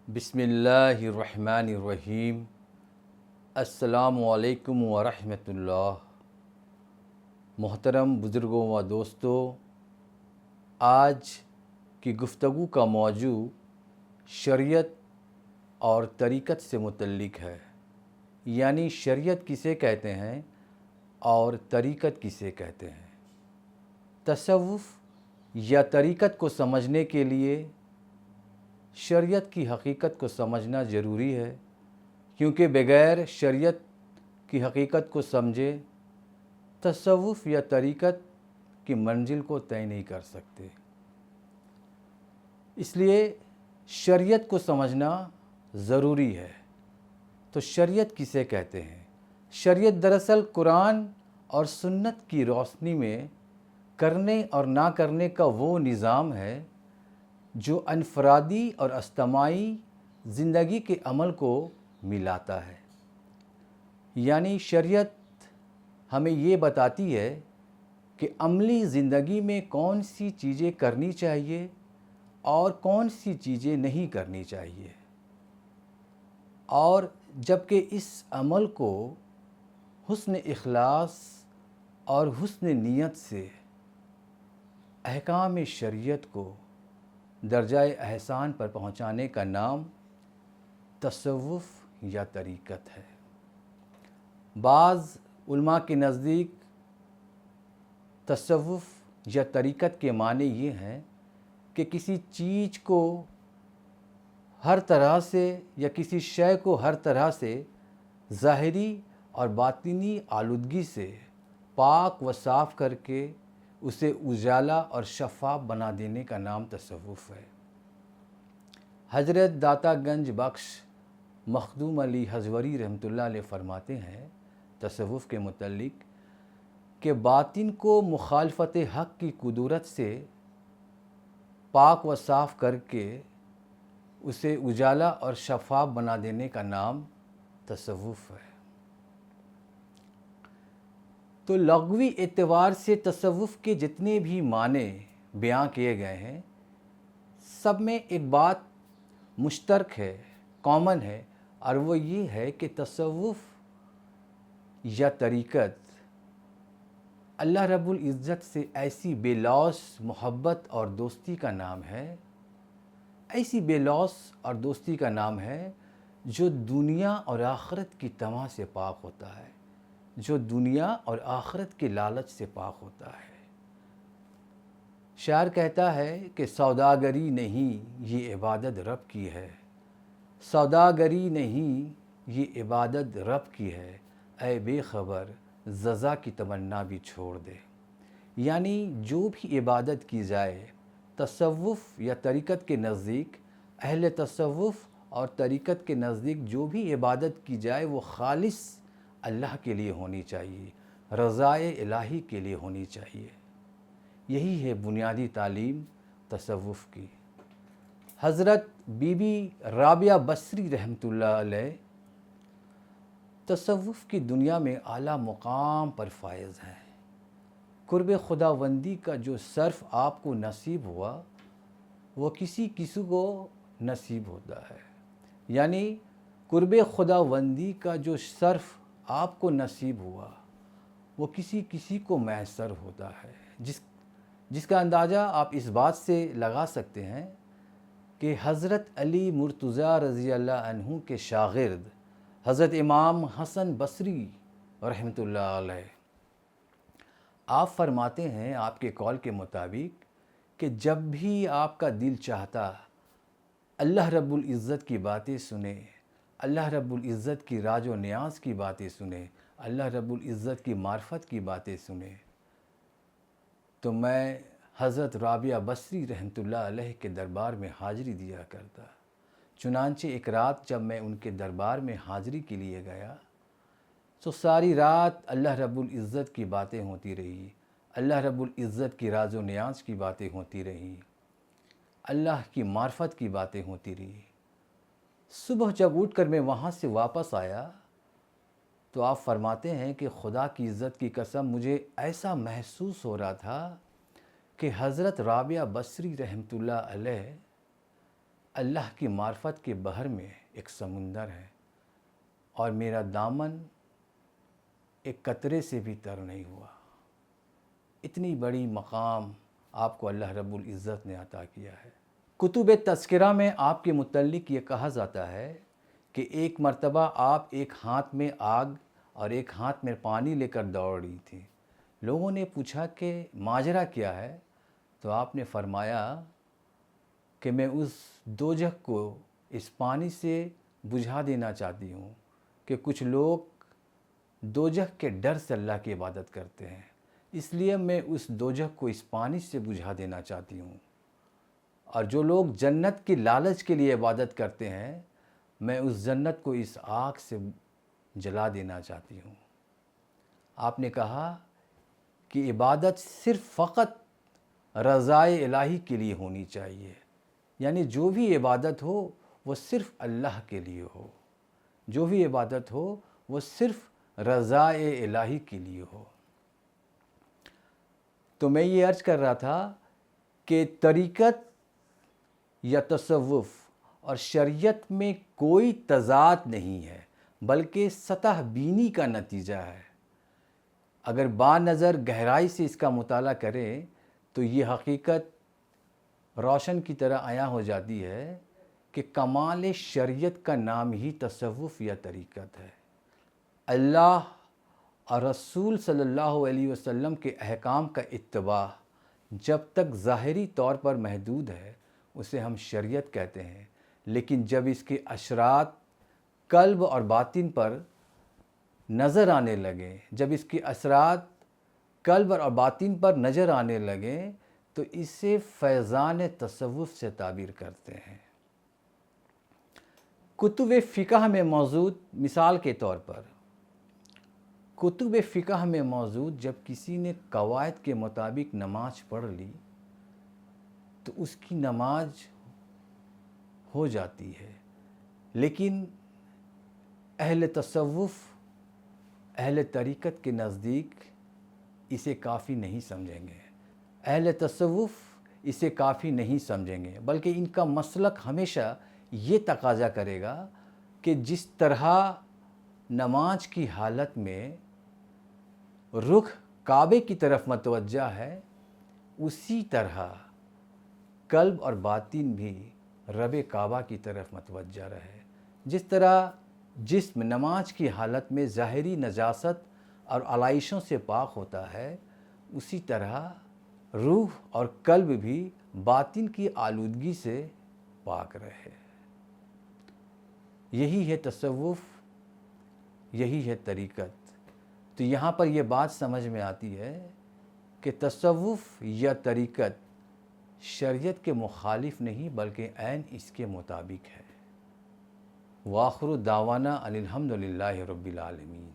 بسم اللہ الرحمن الرحیم۔ السلام علیکم ورحمۃ اللہ۔ محترم بزرگوں و دوستوں، آج کی گفتگو کا موضوع شریعت اور طریقت سے متعلق ہے، یعنی شریعت کسے کہتے ہیں اور طریقت کسے کہتے ہیں۔ تصوف یا طریقت کو سمجھنے کے لیے شریعت کی حقیقت کو سمجھنا ضروری ہے، کیونکہ بغیر شریعت کی حقیقت کو سمجھے تصوف یا طریقت کی منزل کو طے نہیں کر سکتے۔ اس لیے شریعت کو سمجھنا ضروری ہے۔ تو شریعت کسے کہتے ہیں؟ شریعت دراصل قرآن اور سنت کی روشنی میں کرنے اور نہ کرنے کا وہ نظام ہے جو انفرادی اور اجتماعی زندگی کے عمل کو ملاتا ہے۔ یعنی شریعت ہمیں یہ بتاتی ہے کہ عملی زندگی میں کون سی چیزیں کرنی چاہیے اور کون سی چیزیں نہیں کرنی چاہیے، اور جبکہ اس عمل کو حسن اخلاص اور حسن نیت سے احکام شریعت کو درجہ احسان پر پہنچانے کا نام تصوف یا طریقت ہے۔ بعض علماء کے نزدیک تصوف یا طریقت کے معنی یہ ہیں کہ کسی چیز کو ہر طرح سے یا کسی شے کو ہر طرح سے ظاہری اور باطنی آلودگی سے پاک و صاف کر کے اسے اجالا اور شفاف بنا دینے کا نام تصوف ہے۔ حضرت داتا گنج بخش مخدوم علی حضوری رحمۃ اللہ علیہ فرماتے ہیں تصوف کے متعلق کہ باطن کو مخالفت حق کی قدرت سے پاک و صاف کر کے اسے اجالا اور شفاف بنا دینے کا نام تصوف ہے۔ تو لغوی اعتبار سے تصوف کے جتنے بھی معنی بیان کیے گئے ہیں، سب میں ایک بات مشترک ہے، کامن ہے، اور وہ یہ ہے کہ تصوف یا طریقت اللہ رب العزت سے ایسی بے لوث محبت اور دوستی کا نام ہے، ایسی بے لوث اور دوستی کا نام ہے جو دنیا اور آخرت کی طمع سے پاک ہوتا ہے، جو دنیا اور آخرت کے لالچ سے پاک ہوتا ہے۔ شاعر کہتا ہے کہ سوداگری نہیں یہ عبادت رب کی ہے، سوداگری نہیں یہ عبادت رب کی ہے، اے بے خبر جزا کی تمنا بھی چھوڑ دے۔ یعنی جو بھی عبادت کی جائے تصوف یا طریقت کے نزدیک، اہل تصوف اور طریقت کے نزدیک جو بھی عبادت کی جائے وہ خالص اللہ کے لیے ہونی چاہیے، رضائے الہی کے لیے ہونی چاہیے۔ یہی ہے بنیادی تعلیم تصوف کی۔ حضرت بی بی رابعہ بصری رحمۃ اللہ علیہ تصوف کی دنیا میں اعلیٰ مقام پر فائز ہیں۔ قرب خداوندی کا جو صرف آپ کو نصیب ہوا وہ کسی کو نصیب ہوتا ہے، یعنی قرب خداوندی کا جو صرف آپ کو نصیب ہوا وہ کسی کو میسر ہوتا ہے، جس کا اندازہ آپ اس بات سے لگا سکتے ہیں کہ حضرت علی مرتضیٰ رضی اللہ عنہ کے شاگرد حضرت امام حسن بصری رحمۃ اللہ علیہ آپ فرماتے ہیں آپ کے قول کے مطابق کہ جب بھی آپ کا دل چاہتا اللہ رب العزت کی باتیں سنے، اللہ رب العزت کی راز و نیاز کی باتیں سنے، اللہ رب العزت کی معرفت کی باتیں سنے، تو میں حضرت رابعہ بصری رحمۃ اللہ علیہ کے دربار میں حاضری دیا کرتا۔ چنانچہ ایک رات جب میں ان کے دربار میں حاضری کے لیے گیا تو ساری رات اللہ رب العزت کی باتیں ہوتی رہی، اللہ رب العزت کی راز و نیاز کی باتیں ہوتی رہی، اللہ کی معرفت کی باتیں ہوتی رہی۔ صبح جب اٹھ کر میں وہاں سے واپس آیا تو آپ فرماتے ہیں کہ خدا کی عزت کی قسم مجھے ایسا محسوس ہو رہا تھا کہ حضرت رابعہ بصری رحمۃ اللہ علیہ اللہ کی معرفت کے بحر میں ایک سمندر ہے اور میرا دامن ایک قطرے سے بھی تر نہیں ہوا۔ اتنی بڑی مقام آپ کو اللہ رب العزت نے عطا کیا ہے۔ کتب تذکرہ میں آپ کے متعلق یہ کہا جاتا ہے کہ ایک مرتبہ آپ ایک ہاتھ میں آگ اور ایک ہاتھ میں پانی لے کر دوڑ رہی تھی۔ لوگوں نے پوچھا کہ ماجرا کیا ہے؟ تو آپ نے فرمایا کہ میں اس دوزخ کو اس پانی سے بجھا دینا چاہتی ہوں کہ کچھ لوگ دوزخ کے ڈر سے اللہ کی عبادت کرتے ہیں، اس لیے میں اس دوزخ کو اس پانی سے بجھا دینا چاہتی ہوں، اور جو لوگ جنت کی لالچ کے لیے عبادت کرتے ہیں میں اس جنت کو اس آگ سے جلا دینا چاہتی ہوں۔ آپ نے کہا کہ عبادت صرف فقط رضائے الہی کے لیے ہونی چاہیے، یعنی جو بھی عبادت ہو وہ صرف اللہ کے لیے ہو، جو بھی عبادت ہو وہ صرف رضائے الہی کے لیے ہو۔ تو میں یہ عرض کر رہا تھا کہ طریقت یا تصوف اور شریعت میں کوئی تضاد نہیں ہے، بلکہ سطح بینی کا نتیجہ ہے۔ اگر با نظر گہرائی سے اس کا مطالعہ کریں تو یہ حقیقت روشن کی طرح عیاں ہو جاتی ہے کہ کمال شریعت کا نام ہی تصوف یا طریقت ہے۔ اللہ اور رسول صلی اللہ علیہ وسلم کے احکام کا اتباع جب تک ظاہری طور پر محدود ہے اسے ہم شریعت کہتے ہیں، لیکن جب اس کے اثرات قلب اور باطن پر نظر آنے لگے، جب اس کے اثرات قلب اور باطن پر نظر آنے لگے تو اسے فیضان تصوف سے تعبیر کرتے ہیں۔ کتب فقہ میں موجود، مثال کے طور پر کتب فقہ میں موجود جب کسی نے قواعد کے مطابق نماز پڑھ لی تو اس کی نماز ہو جاتی ہے، لیکن اہل تصوف، اہل طریقت کے نزدیک اسے کافی نہیں سمجھیں گے۔ اہل تصوف اسے کافی نہیں سمجھیں گے، بلکہ ان کا مسلک ہمیشہ یہ تقاضا کرے گا کہ جس طرح نماز کی حالت میں رخ کعبے کی طرف متوجہ ہے، اسی طرح قلب اور باطن بھی رب کعبہ کی طرف متوجہ رہے۔ جس طرح جسم نماز کی حالت میں ظاہری نجاست اور علائشوں سے پاک ہوتا ہے، اسی طرح روح اور قلب بھی باطن کی آلودگی سے پاک رہے۔ یہی ہے تصوف، یہی ہے طریقت۔ تو یہاں پر یہ بات سمجھ میں آتی ہے کہ تصوف یا طریقت شریعت کے مخالف نہیں بلکہ عین اس کے مطابق ہے۔ وآخر دعوانا ان الحمد للہ رب العالمین۔